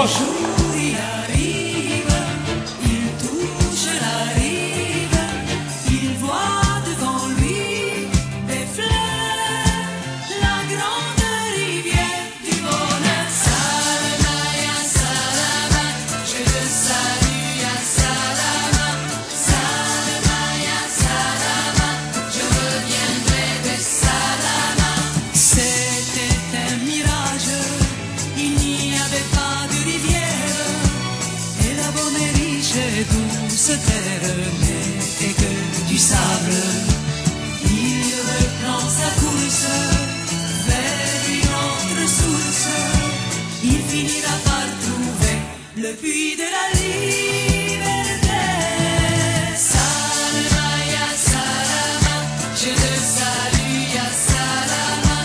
jour il arrive, il touche la rive, il voit devant lui des fleurs, la grande rivière du bonheur. Salama, ya salama, je te salue, ya salama. Salama, ya salama, je reviendrai de salama. C'était un mirage, il n'y avait pas de rivière, et la bonne et riche et douce terre n'était que du sable. Il reprend sa course vers une autre source, il finira par trouver le puits de la liberté. Salama, ya salama, je te salue, ya salama.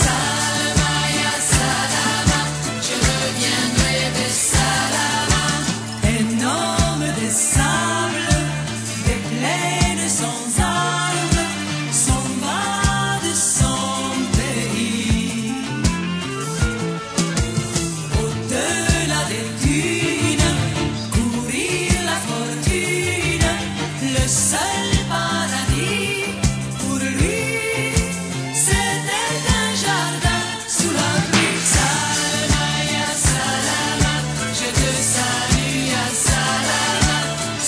Salama, ya salama, je reviendrai de salama. Un homme de sable, des plaines sans arbres, s'en va de son pays. Au-delà des dunes, courir la fortune, le seul paradis pour lui, c'était un jardin sous la pluie. Salama, ya salama, je te salue, ya salama.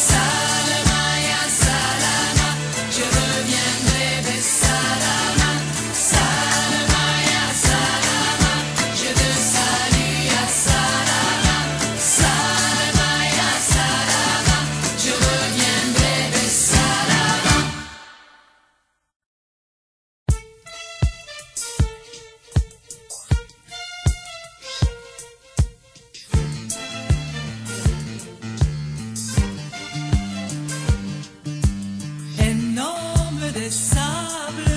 Salama, ya salama, je reviendrai de salama. Salama, ya salama, je te salue, ya salama. Salama, ya salama, je reviendrai de salama. Un homme de sable,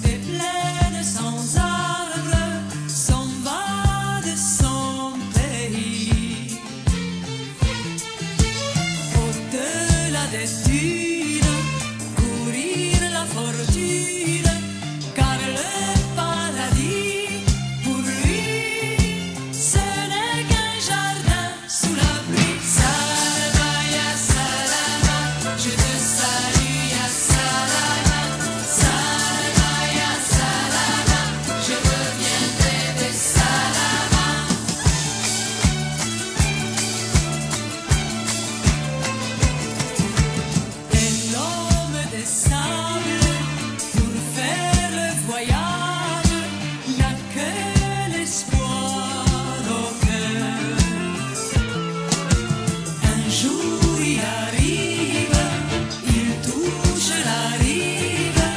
des plaines sans arbres, s'en va de son pays. Au-delà des dunes, courir la fortune, car le paradis, pour lui, ce n'est qu'un jardin sous la pluie. Salama, ya salama, je te salue, ya salama. Salama, ya salama, je reviendrai de salama. Un homme de sable, pour faire le voyage, n'a que l'espoir au cœur. Un jour il arrive, il touche la rive,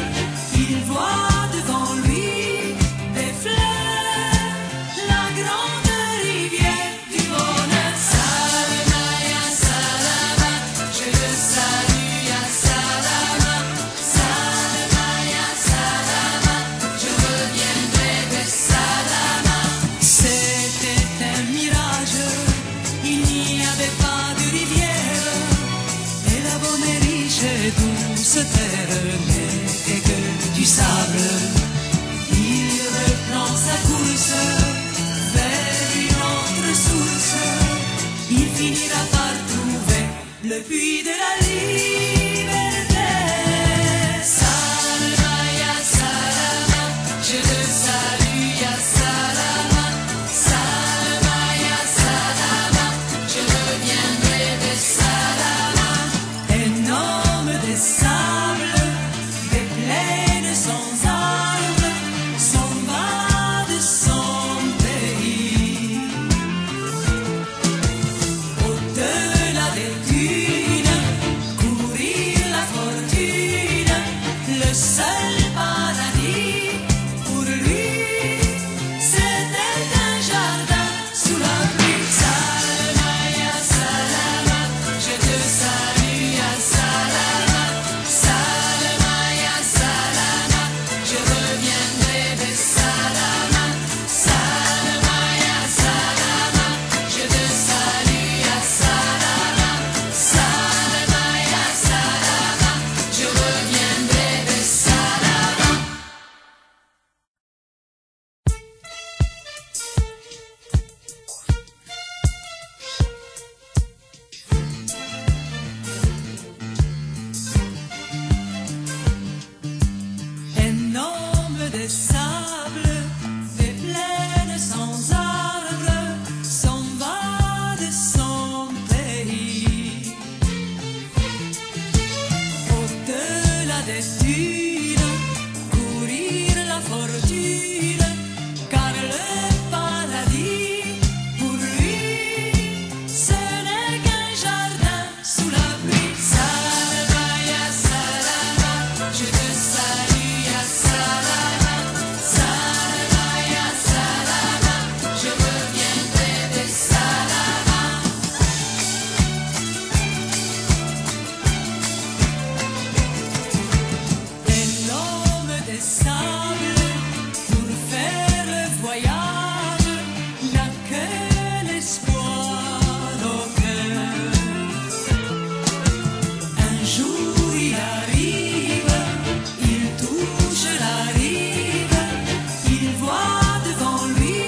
il voit devant lui des fleurs, la grande rivière du bonheur. Salama, ya salama, je te salue, ya salama. Salama, ya salama, je reviendrai de salama. C'était un mirage, il n'y avait pas de rivière, et la bonne et riche et douce terre n'était que du sable. Il reprend sa course vers une autre source, il finira par trouver le puits de la liberté. Salama, ya salama, je te salue, ya salama. Salama, ya salama, je reviendrai de salama. Un homme de sable, des dunes, courir la fortune, car le paradis, pour lui, ce n'est qu'un jardin sous la pluie. Salama, ya salama, je te salue, ya salama. Salama, ya salama, je reviendrai des salama. Et l'homme des sables, pour faire le voyage, n'a que l'espoir au cœur. Un jour il arrive, il touche la rive, il voit devant lui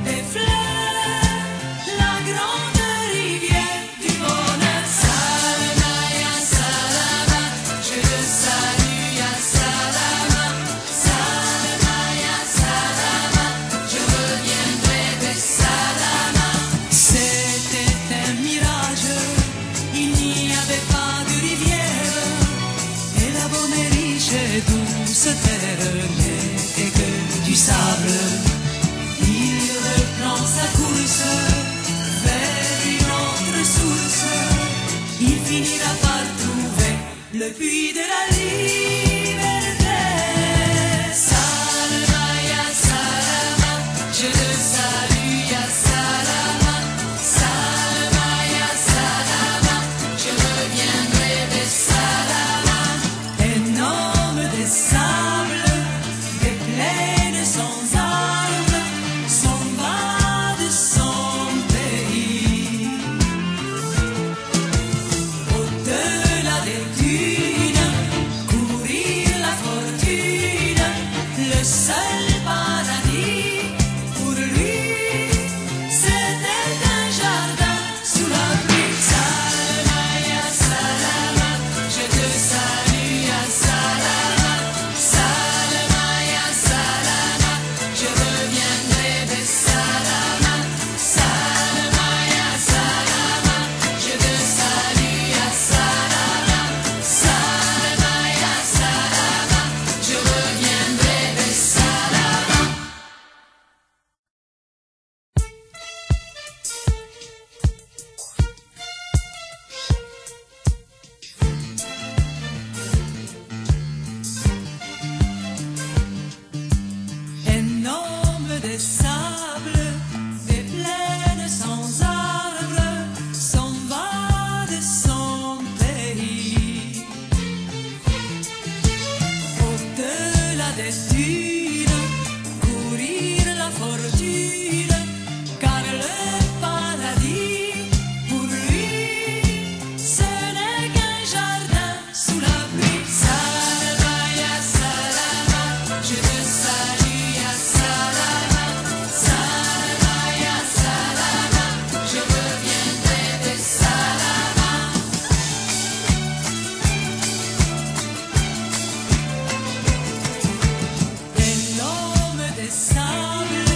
des fleurs, la grande rivière du bonheur. Salama, ya salama, je te salue, ya salama. Salama, ya salama, je reviendrai des salama. C'était un mirage, il n'y avait pas de rivière, et la bonne et riche et douce terre n'était que du sable. Il reprend sa course vers une autre source, il finira par trouver le puits de la liberté. Salama, ya salama, je te salue, ya salama. Salama, ya salama, je reviendrai des salama. Un homme des sables, des plaines sans arbres, s'en va de son pays. Au-delà des dunes, courir la fortune, le seul paradis, pour lui, c'était un jardin sous la pluie. Salama, ya salama, je te salue, ya salama. Salama, ya salama, je reviendrai des salama. Salama, ya salama, je te salue, ya salama. Salama, ya salama, je reviendrai des salama. Un homme des sables, des plaines sans arbres, s'en va de son pays. Au-delà des dunes, courir la fortune, car le paradis, pour lui, ce n'est qu'un jardin sous la pluie. Salama, ya salama, je te salue, ya salama. Salama, ya salama, je reviendrai des salama. Et l'homme des sables,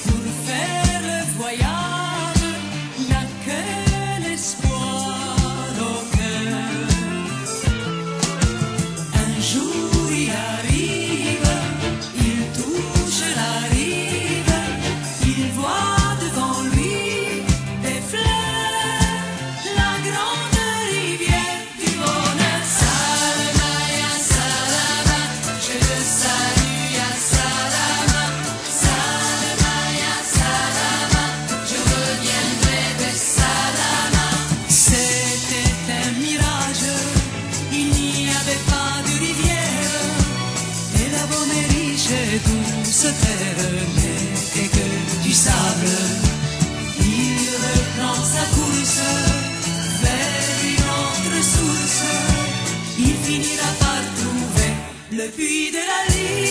pour faire le voyage, n'a que l'espoir au cœur. Un jour il arrive, il touche la rive, il voit devant lui des fleurs, la grande rivière du bonheur. Salama, ya salama, je te salue, ya salama. Salama, ya salama, je reviendrai des salama. C'était un mirage, il n'y avait pas de rivière, et la bonne et riche et douce terre n'était que du sable. Il reprend sa course vers une autre source, il finira par trouver le puits de la liberté.